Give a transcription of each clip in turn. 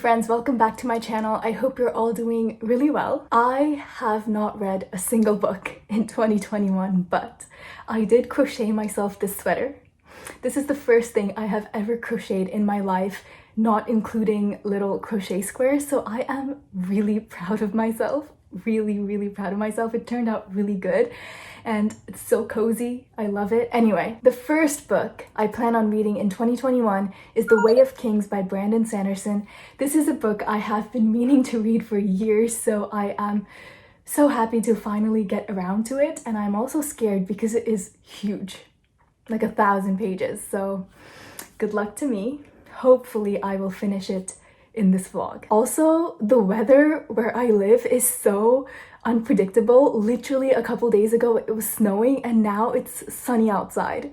friends, welcome back to my channel. I hope you're all doing really well. I have not read a single book in 2021, but I did crochet myself this sweater. This is the first thing I have ever crocheted in my life, not including little crochet squares, so I am really proud of myself. Really proud of myself. It turned out really good and it's so cozy. I love it. Anyway, the first book I plan on reading in 2021 is The Way of Kings by Brandon Sanderson. This is a book I have been meaning to read for years, so I am so happy to finally get around to it, and I'm also scared because it is huge, like 1,000 pages, so good luck to me. Hopefully I will finish it in this vlog. Also, the weather where I live is so unpredictable. Literally a couple days ago it was snowing and now it's sunny outside.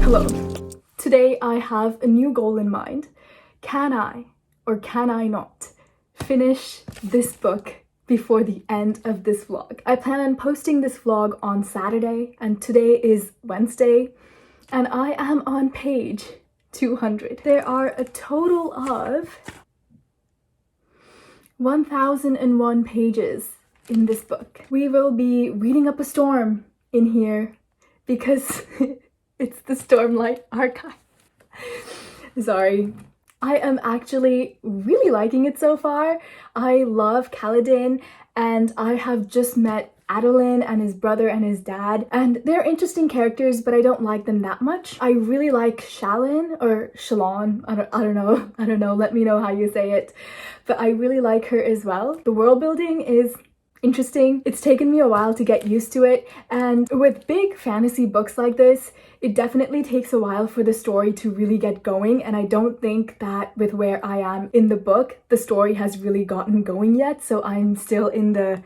Hello. Today I have a new goal in mind. Can I, or can I not, finish this book before the end of this vlog? I plan on posting this vlog on Saturday, and today is Wednesday, and I am on page 200. There are a total of 1001 pages in this book. We will be reading up a storm in here because it's the Stormlight Archive. Sorry. I am actually really liking it so far. I love Kaladin, and I have just met Adolin and his brother and his dad, and they're interesting characters, but I don't like them that much. I really like Shalyn, or Shalon, I don't know, let me know how you say it, but I really like her as well. The world building is interesting. It's taken me a while to get used to it, and with big fantasy books like this, it definitely takes a while for the story to really get going, and I don't think that with where I am in the book, the story has really gotten going yet, so I'm still in the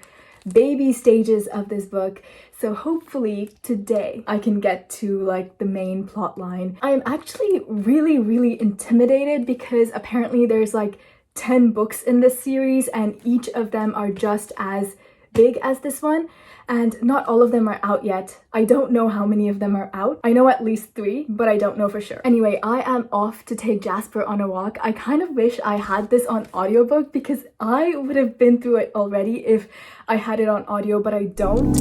baby stages of this book. So hopefully today I can get to like the main plot line. I'm actually really intimidated because apparently there's like 10 books in this series and each of them are just as big as this one, and not all of them are out yet. I don't know how many of them are out. I know at least 3, but I don't know for sure. Anyway, I am off to take Jasper on a walk. I kind of wish I had this on audiobook because I would have been through it already if I had it on audio, but I don't.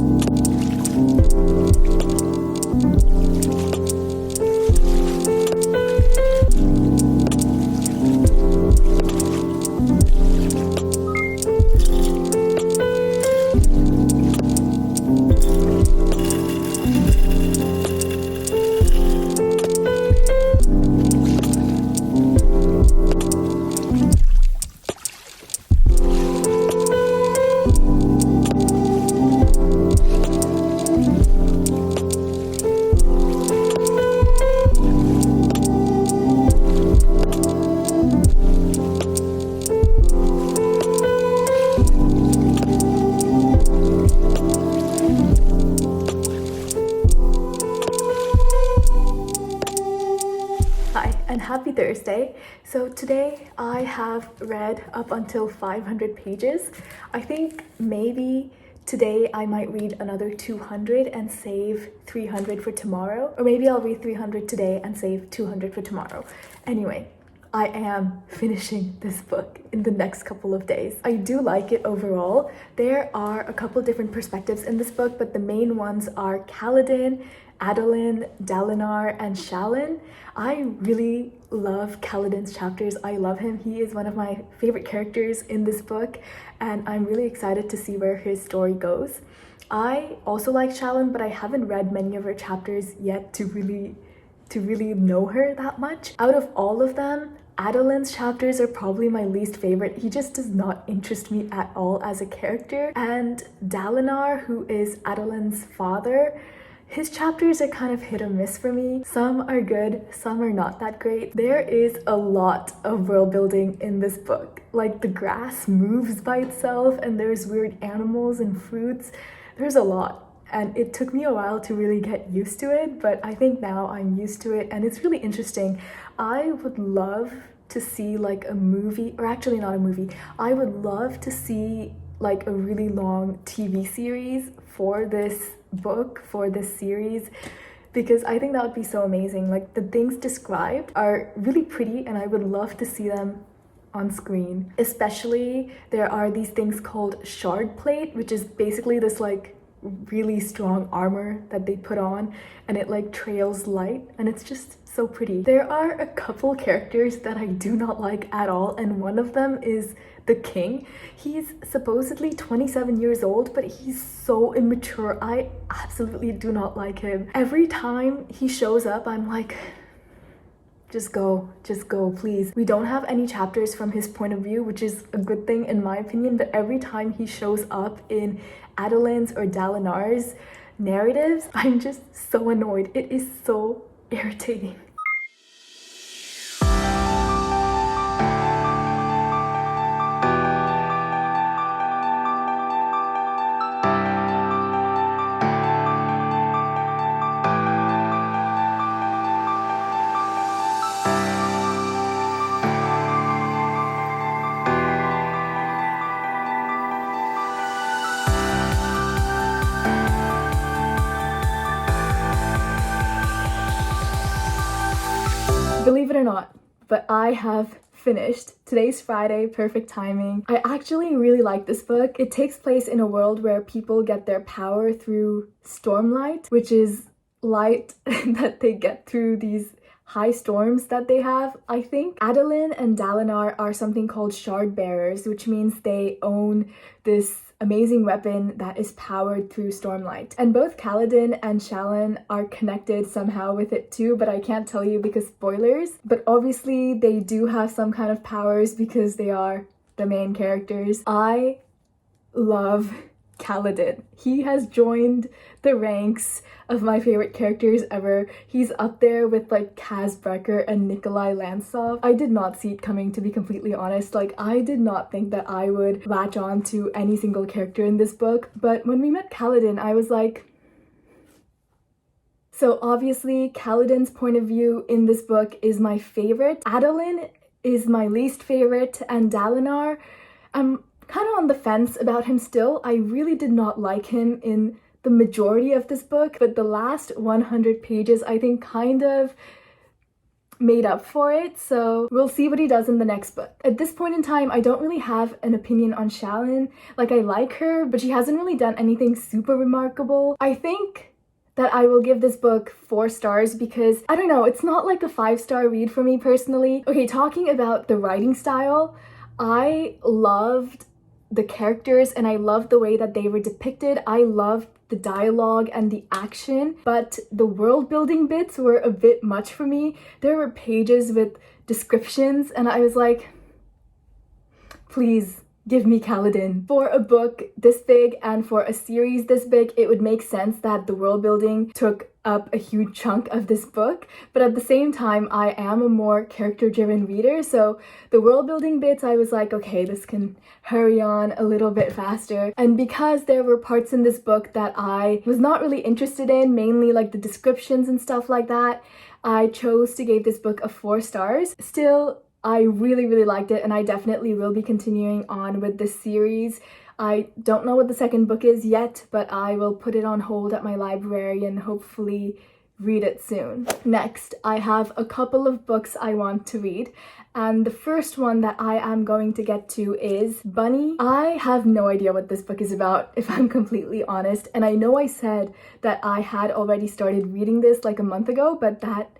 And happy Thursday. So today I have read up until 500 pages. I think maybe today I might read another 200 and save 300 for tomorrow, or maybe I'll read 300 today and save 200 for tomorrow. Anyway, I am finishing this book in the next couple of days. I do like it overall. There are a couple different perspectives in this book, but the main ones are Kaladin, Adolin, Dalinar, and Shalyn. I really love Kaladin's chapters. I love him. He is one of my favorite characters in this book, and I'm really excited to see where his story goes. I also like Shalyn, but I haven't read many of her chapters yet to really know her that much. Out of all of them, Adolin's chapters are probably my least favorite. He just does not interest me at all as a character. And Dalinar, who is Adolin's father, His chapters are kind of hit or miss for me. Some are good, some are not that great. There is a lot of world building in this book. Like the grass moves by itself and there's weird animals and fruits. There's a lot. And it took me a while to really get used to it, but I think now I'm used to it and it's really interesting. I would love to see like a movie, or actually not a movie. I would love to see like a really long TV series for this book, for this series, because I think that would be so amazing. Like the things described are really pretty and I would love to see them on screen. Especially there are these things called shard plate, which is basically this like really strong armor that they put on and it like trails light and it's just so pretty. There are a couple characters that I do not like at all, and one of them is the king. He's supposedly 27 years old, but he's so immature. I absolutely do not like him. Every time he shows up, I'm like, just go, please. We don't have any chapters from his point of view, which is a good thing in my opinion, but every time he shows up in Adeline's or Dalinar's narratives, I'm just so annoyed. It is so irritating. Believe it or not, but I have finished. Today's Friday, perfect timing. I actually really like this book. It takes place in a world where people get their power through stormlight, which is light that they get through these high storms that they have. I think Adeline and Dalinar are something called shard bearers, which means they own this amazing weapon that is powered through stormlight. And both Kaladin and Shallan are connected somehow with it too, but I can't tell you because spoilers. But obviously they do have some kind of powers because they are the main characters. I love Kaladin. He has joined the ranks of my favorite characters ever. He's up there with like Kaz Brekker and Nikolai Lansov. I did not see it coming, to be completely honest. Like I did not think that I would latch on to any single character in this book, but when we met Kaladin, I was like... So obviously Kaladin's point of view in this book is my favorite. Adeline is my least favorite, and Dalinar, I'm kind of on the fence about him still. I really did not like him in the majority of this book, but the last 100 pages I think kind of made up for it, so we'll see what he does in the next book. At this point in time, I don't really have an opinion on Shallan. Like, I like her, but she hasn't really done anything super remarkable. I think that I will give this book 4 stars because, I don't know, it's not like a 5-star read for me personally. Okay, talking about the writing style, I loved the characters and I loved the way that they were depicted. I loved the dialogue and the action, but the world building bits were a bit much for me. There were pages with descriptions and I was like, please give me Kaladin. For a book this big and for a series this big, it would make sense that the world building took up a huge chunk of this book, but at the same time I am a more character driven reader, so the world building bits I was like, okay, this can hurry on a little bit faster. And because there were parts in this book that I was not really interested in, mainly like the descriptions and stuff like that, I chose to give this book a 4 stars. Still, I really liked it and I definitely will be continuing on with this series. I don't know what the second book is yet, but I will put it on hold at my library and hopefully read it soon. Next, I have a couple of books I want to read, and the first one that I am going to get to is Bunny. I have no idea what this book is about, if I'm completely honest, and I know I said that I had already started reading this like a month ago, but that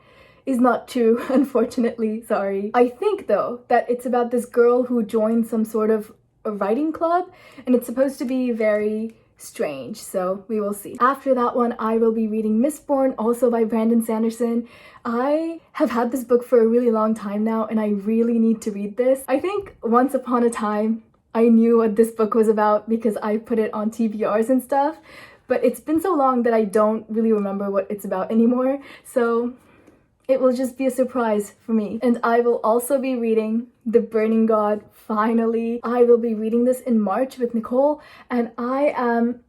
is not true, unfortunately, sorry. I think though that it's about this girl who joined some sort of a writing club and it's supposed to be very strange, so we will see. After that one, I will be reading Mistborn, also by Brandon Sanderson. I have had this book for a really long time now and I really need to read this. I think once upon a time I knew what this book was about because I put it on TBRs and stuff, but it's been so long that I don't really remember what it's about anymore, so it will just be a surprise for me. And I will also be reading The Burning God, finally. I will be reading this in March with Nicole, and I'm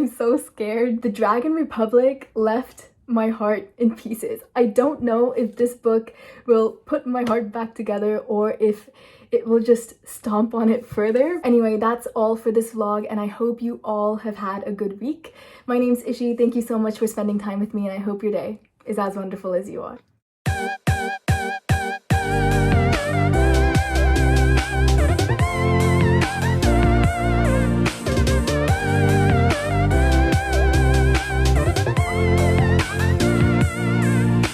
so scared. The Dragon Republic left my heart in pieces. I don't know if this book will put my heart back together or if it will just stomp on it further. Anyway, that's all for this vlog, and I hope you all have had a good week. My name's Ishi. Thank you so much for spending time with me, and I hope your day is as wonderful as you are.